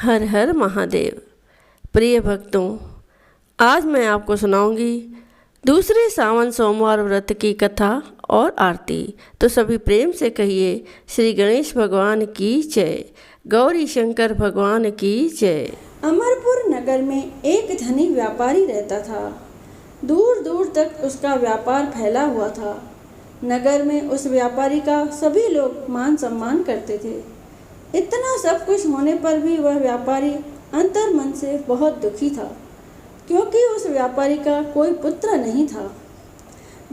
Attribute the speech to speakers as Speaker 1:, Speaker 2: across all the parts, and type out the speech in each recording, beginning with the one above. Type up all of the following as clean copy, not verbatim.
Speaker 1: हर हर महादेव। प्रिय भक्तों, आज मैं आपको सुनाऊंगी दूसरे सावन सोमवार व्रत की कथा और आरती। तो सभी प्रेम से कहिए श्री गणेश भगवान की जय, गौरी शंकर भगवान की जय।
Speaker 2: अमरपुर नगर में एक धनी व्यापारी रहता था। दूर दूर तक उसका व्यापार फैला हुआ था। नगर में उस व्यापारी का सभी लोग मान सम्मान करते थे। इतना सब कुछ होने पर भी वह व्यापारी अंतर मन से बहुत दुखी था, क्योंकि उस व्यापारी का कोई पुत्र नहीं था।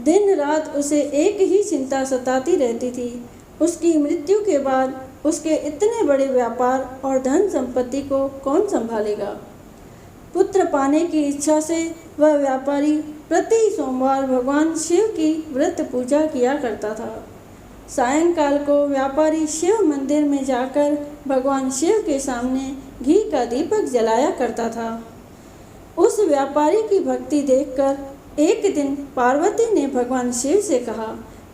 Speaker 2: दिन रात उसे एक ही चिंता सताती रहती थी, उसकी मृत्यु के बाद उसके इतने बड़े व्यापार और धन संपत्ति को कौन संभालेगा। पुत्र पाने की इच्छा से वह व्यापारी प्रति सोमवार भगवान शिव की व्रत पूजा किया करता था। सायंकाल को व्यापारी शिव मंदिर में जाकर भगवान शिव के सामने घी का दीपक जलाया करता था। उस व्यापारी की भक्ति देखकर एक दिन पार्वती ने भगवान शिव से कहा,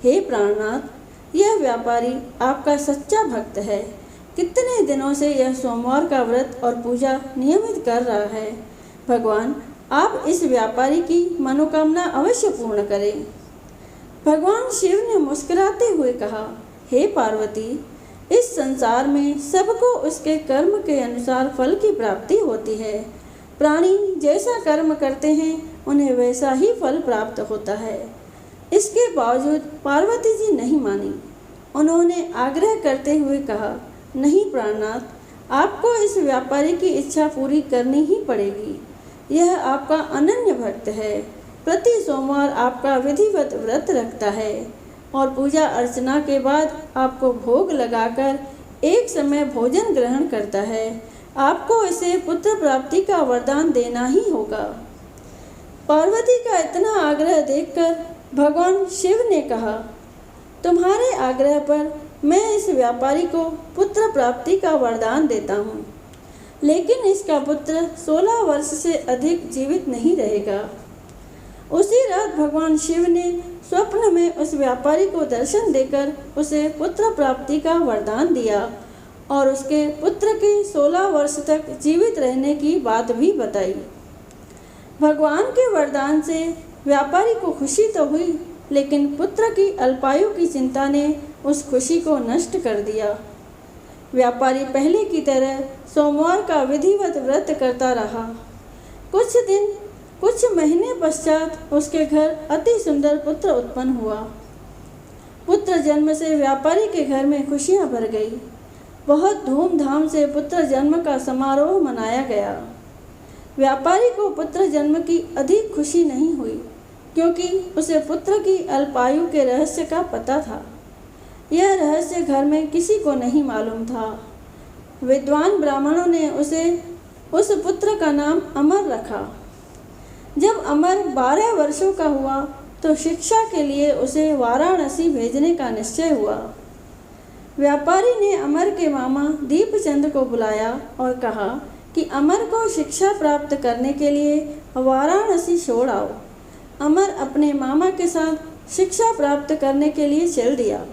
Speaker 2: हे प्राणनाथ, यह व्यापारी आपका सच्चा भक्त है। कितने दिनों से यह सोमवार का व्रत और पूजा नियमित कर रहा है। भगवान, आप इस व्यापारी की मनोकामना अवश्य पूर्ण करें। भगवान शिव ने मुस्कुराते हुए कहा, हे पार्वती, इस संसार में सबको उसके कर्म के अनुसार फल की प्राप्ति होती है। प्राणी जैसा कर्म करते हैं उन्हें वैसा ही फल प्राप्त होता है। इसके बावजूद पार्वती जी नहीं मानी। उन्होंने आग्रह करते हुए कहा, नहीं प्राणनाथ, आपको इस व्यापारी की इच्छा पूरी करनी ही पड़ेगी। यह आपका अनन्य भक्त है, प्रति सोमवार आपका विधिवत व्रत रखता है और पूजा अर्चना के बाद आपको भोग लगाकर एक समय भोजन ग्रहण करता है। आपको इसे पुत्र प्राप्ति का वरदान देना ही होगा। पार्वती का इतना आग्रह देखकर भगवान शिव ने कहा, तुम्हारे आग्रह पर मैं इस व्यापारी को पुत्र प्राप्ति का वरदान देता हूँ, लेकिन इसका पुत्र 16 वर्ष से अधिक जीवित नहीं रहेगा। उसी रात भगवान शिव ने स्वप्न में उस व्यापारी को दर्शन देकर उसे पुत्र प्राप्ति का वरदान दिया और उसके पुत्र के 16 वर्ष तक जीवित रहने की बात भी बताई। भगवान के वरदान से व्यापारी को खुशी तो हुई, लेकिन पुत्र की अल्पायु की चिंता ने उस खुशी को नष्ट कर दिया। व्यापारी पहले की तरह सोमवार का विधिवत व्रत करता रहा। कुछ महीने पश्चात उसके घर अति सुंदर पुत्र उत्पन्न हुआ। पुत्र जन्म से व्यापारी के घर में खुशियां भर गई। बहुत धूमधाम से पुत्र जन्म का समारोह मनाया गया। व्यापारी को पुत्र जन्म की अधिक खुशी नहीं हुई, क्योंकि उसे पुत्र की अल्पायु के रहस्य का पता था। यह रहस्य घर में किसी को नहीं मालूम था। विद्वान ब्राह्मणों ने उस पुत्र का नाम अमर रखा। जब अमर 12 वर्षों का हुआ तो शिक्षा के लिए उसे वाराणसी भेजने का निश्चय हुआ। व्यापारी ने अमर के मामा दीपचंद को बुलाया और कहा कि अमर को शिक्षा प्राप्त करने के लिए वाराणसी छोड़ आओ। अमर अपने मामा के साथ शिक्षा प्राप्त करने के लिए चल दिया।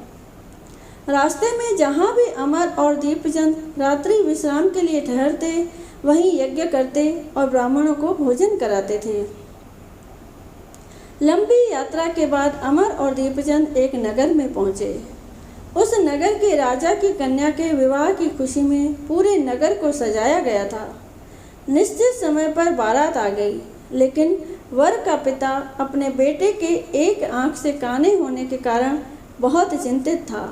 Speaker 2: रास्ते में जहाँ भी अमर और दीपचंद रात्रि विश्राम के लिए ठहरते, वहीं यज्ञ करते और ब्राह्मणों को भोजन कराते थे। लंबी यात्रा के बाद अमर और दीपचंद एक नगर में पहुँचे। उस नगर के राजा की कन्या के विवाह की खुशी में पूरे नगर को सजाया गया था। निश्चित समय पर बारात आ गई, लेकिन वर का पिता अपने बेटे के एक आंख से काने होने के कारण बहुत चिंतित था।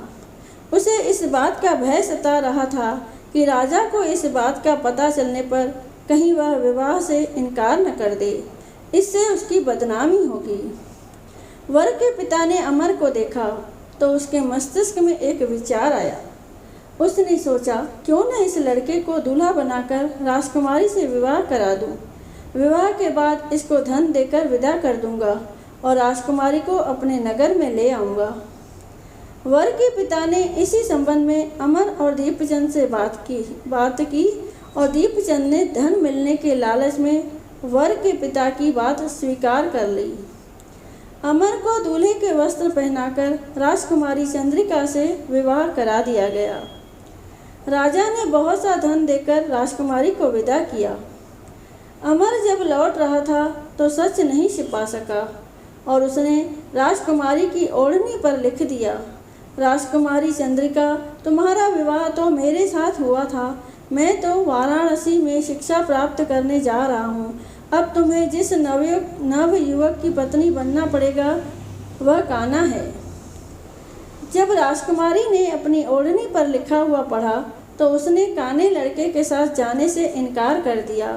Speaker 2: उसे इस बात का भय सता रहा था कि राजा को इस बात का पता चलने पर कहीं वह विवाह से इनकार न कर दे, इससे उसकी बदनामी होगी। वर के पिता ने अमर को देखा तो उसके मस्तिष्क में एक विचार आया। उसने सोचा, क्यों न इस लड़के को दूल्हा बनाकर राजकुमारी से विवाह करा दूं। विवाह के बाद इसको धन देकर विदा कर दूंगा और राजकुमारी को अपने नगर में ले आऊँगा। वर के पिता ने इसी संबंध में अमर और दीपचंद से बात की और दीपचंद ने धन मिलने के लालच में वर के पिता की बात स्वीकार कर ली। अमर को दूल्हे के वस्त्र पहनाकर राजकुमारी चंद्रिका से विवाह करा दिया गया। राजा ने बहुत सा धन देकर राजकुमारी को विदा किया। अमर जब लौट रहा था तो सच नहीं छिपा सका और उसने राजकुमारी की ओढ़नी पर लिख दिया, राजकुमारी चंद्रिका, तुम्हारा विवाह तो मेरे साथ हुआ था। मैं तो वाराणसी में शिक्षा प्राप्त करने जा रहा हूँ। अब तुम्हें जिस नवयुवक की पत्नी बनना पड़ेगा वह कान्हा है। जब राजकुमारी ने अपनी ओढ़नी पर लिखा हुआ पढ़ा तो उसने काने लड़के के साथ जाने से इनकार कर दिया।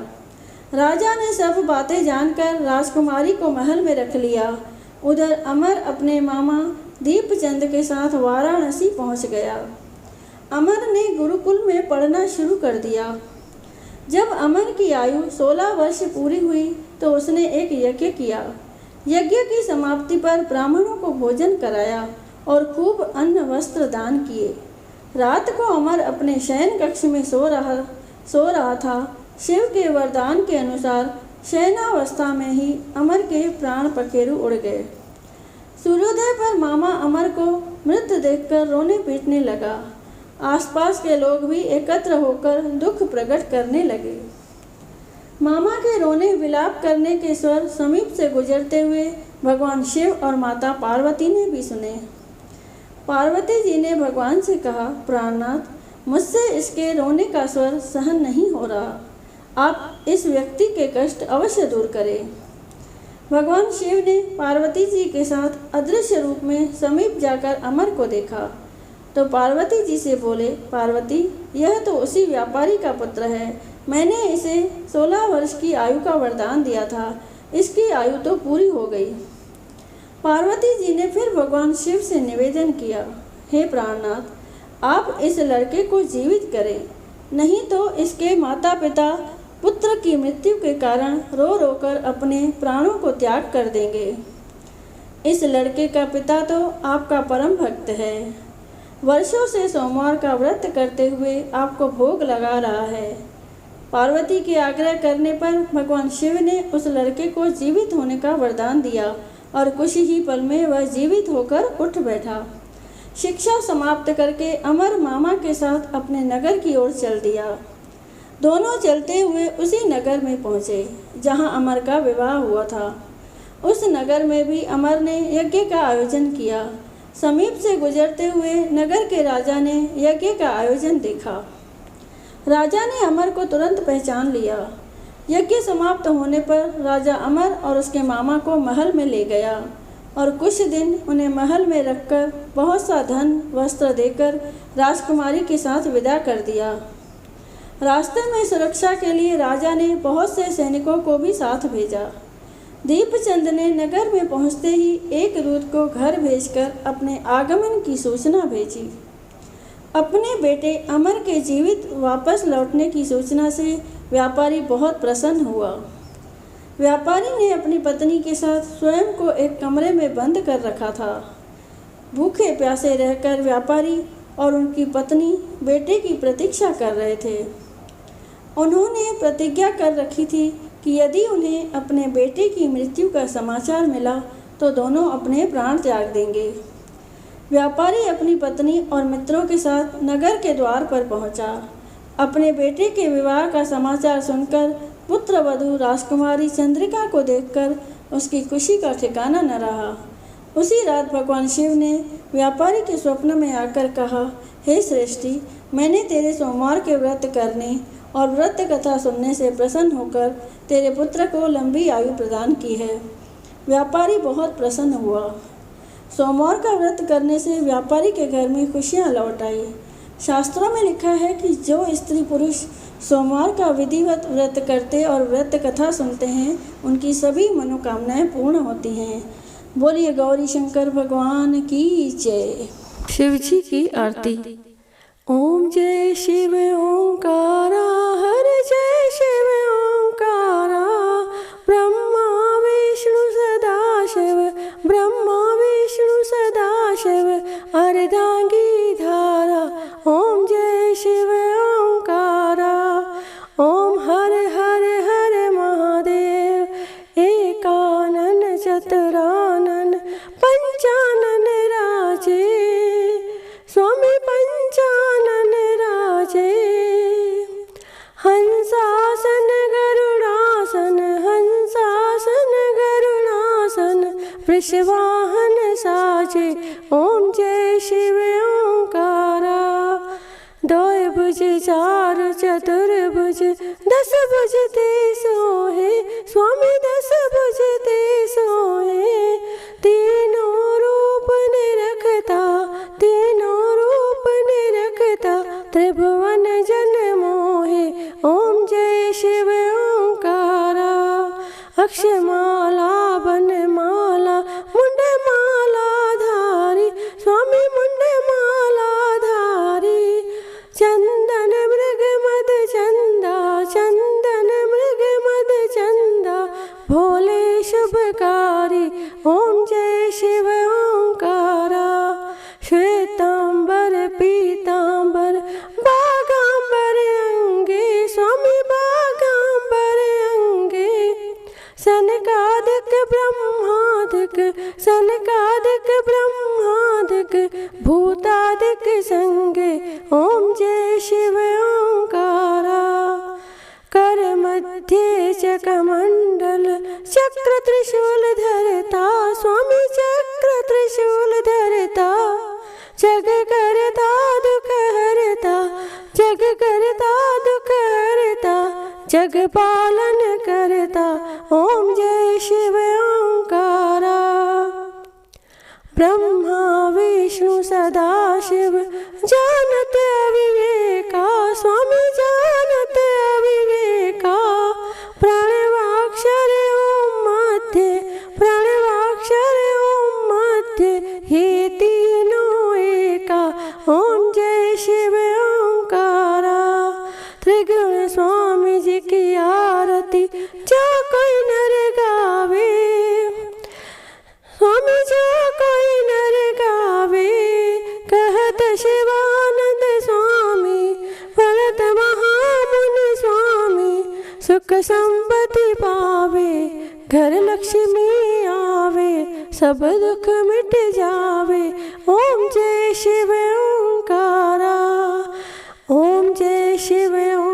Speaker 2: राजा ने सब बातें जानकर राजकुमारी को महल में रख लिया। उधर अमर अपने मामा दीपचंद के साथ वाराणसी पहुंच गया। अमर ने गुरुकुल में पढ़ना शुरू कर दिया। जब अमर की आयु 16 वर्ष पूरी हुई तो उसने एक यज्ञ किया। यज्ञ की समाप्ति पर ब्राह्मणों को भोजन कराया और खूब अन्न वस्त्र दान किए। रात को अमर अपने शयन कक्ष में सो रहा था। शिव के वरदान के अनुसार शयनावस्था में ही अमर के प्राण पखेरु उड़ गए। सूर्योदय पर मामा अमर को मृत देखकर रोने पीटने लगा। आसपास के लोग भी एकत्र होकर दुख प्रकट करने लगे। मामा के रोने विलाप करने के स्वर समीप से गुजरते हुए भगवान शिव और माता पार्वती ने भी सुने। पार्वती जी ने भगवान से कहा, प्राणनाथ, मुझसे इसके रोने का स्वर सहन नहीं हो रहा। आप इस व्यक्ति के कष्ट अवश्य दूर करें। भगवान शिव ने पार्वती जी के साथ अदृश्य रूप में समीप जाकर अमर को देखा तो पार्वती जी से बोले, पार्वती, यह तो उसी व्यापारी का पुत्र है। मैंने इसे 16 वर्ष की आयु का वरदान दिया था। इसकी आयु तो पूरी हो गई। पार्वती जी ने फिर भगवान शिव से निवेदन किया, हे प्राणनाथ, आप इस लड़के को जीवित करें, नहीं तो इसके माता पिता पुत्र की मृत्यु के कारण रो रो कर अपने प्राणों को त्याग कर देंगे। इस लड़के का पिता तो आपका परम भक्त है, वर्षों से सोमवार का व्रत करते हुए आपको भोग लगा रहा है। पार्वती के आग्रह करने पर भगवान शिव ने उस लड़के को जीवित होने का वरदान दिया और कुछ ही पल में वह जीवित होकर उठ बैठा। शिक्षा समाप्त करके अमर मामा के साथ अपने नगर की ओर चल दिया। दोनों चलते हुए उसी नगर में पहुँचे जहाँ अमर का विवाह हुआ था। उस नगर में भी अमर ने यज्ञ का आयोजन किया। समीप से गुजरते हुए नगर के राजा ने यज्ञ का आयोजन देखा। राजा ने अमर को तुरंत पहचान लिया। यज्ञ समाप्त होने पर राजा अमर और उसके मामा को महल में ले गया और कुछ दिन उन्हें महल में रखकर बहुत सा धन वस्त्र देकर राजकुमारी के साथ विदा कर दिया। रास्ते में सुरक्षा के लिए राजा ने बहुत से सैनिकों को भी साथ भेजा। दीपचंद ने नगर में पहुंचते ही एक दूत को घर भेजकर अपने आगमन की सूचना भेजी। अपने बेटे अमर के जीवित वापस लौटने की सूचना से व्यापारी बहुत प्रसन्न हुआ। व्यापारी ने अपनी पत्नी के साथ स्वयं को एक कमरे में बंद कर रखा था। भूखे प्यासे रहकर व्यापारी और उनकी पत्नी बेटे की प्रतीक्षा कर रहे थे। उन्होंने प्रतिज्ञा कर रखी थी कि यदि उन्हें अपने बेटे की मृत्यु का समाचार मिला तो दोनों अपने प्राण त्याग देंगे। व्यापारी अपनी पत्नी और मित्रों के साथ नगर के द्वार पर पहुंचा। अपने बेटे के विवाह का समाचार सुनकर पुत्रवधू राजकुमारी चंद्रिका को देखकर उसकी खुशी का ठिकाना न रहा। उसी रात भगवान शिव ने व्यापारी के स्वप्न में आकर कहा, हे श्रेष्ठी, मैंने तेरे सोमवार के व्रत करने और व्रत कथा सुनने से प्रसन्न होकर तेरे पुत्र को लंबी आयु प्रदान की है। व्यापारी बहुत प्रसन्न हुआ। सोमवार का व्रत करने से व्यापारी के घर में खुशियाँ लौट आई। शास्त्रों में लिखा है कि जो स्त्री पुरुष सोमवार का विधिवत व्रत करते और व्रत कथा सुनते हैं उनकी सभी मनोकामनाएं पूर्ण होती हैं। बोलिए गौरी शंकर भगवान की जय।
Speaker 1: शिव जी की आरती। ओम जय शिव ओंकारा, हर जय शिव ओंकारा, ब्रह्मा विष्णु सदा शिव, ब्रह्मा विष्णु सदा शिव, अर्धांगी धारा। ओम जय शिव ओंकारा, ओम हर हर हर महादेव, एकानन चतुरानन पंचानन राजे, स्वामी पंचानन राजे, हंसासन गरुड़ासन हंसासन गरुड़ासन वृषवाहन साजे ओम जय शिव ओंकारा। दोय भुज चार चतुर्भुज दस भुज ते सोहे स्वामी दस भुज ते सोहे। तीनों रूप निरखता तीनों रूप निरखता त्रिभुवन जन मोहे ओम जय शिव ओंकारा। अक्षमाला बनमाला मुंड माला धारी स्वामी मुंड माला धारी। चंदन मृग मद चंदा चंदन मृग मद चंदा भोले शुभकारी ओम जय शिव ओंकारा। श्वेतांबर पीतांबर बागांबर अंगे स्वामी बागांबर अंगे। सनकादिक ब्रह्मादिक सनकादिक ब्रह्मादिक भूतादिक संगे ओम जय शिव ओंकारा। कर मध्य चकमंडल चक्र त्रिशूल धरता स्वामी चक्र त्रिशूल धरता। जग करता दुख हरता जग करता दुख हरता जग पालन करता ओम जय शिव ओंकारा। ब्रह्मा विष्णु सदा शिव जानत अविवेका स्वामी जानत अविवेका। प्रणवाक्षर ओम मध्य प्रणवाक्षर ओम मध्य हे तीनों एका ओम जय शिव ओंकारा। त्रिगुण स्वामी जी की आरती जो कोई नर गावे स्वामी जो कोई नर गावे। कहत शिवानंद स्वामी भरत महामुनि स्वामी सुख संपत्ति पावे। घर लक्ष्मी आवे सब दुख मिट जावे ओम जय शिव ओंकारा ओम जय शिव ओंकारा।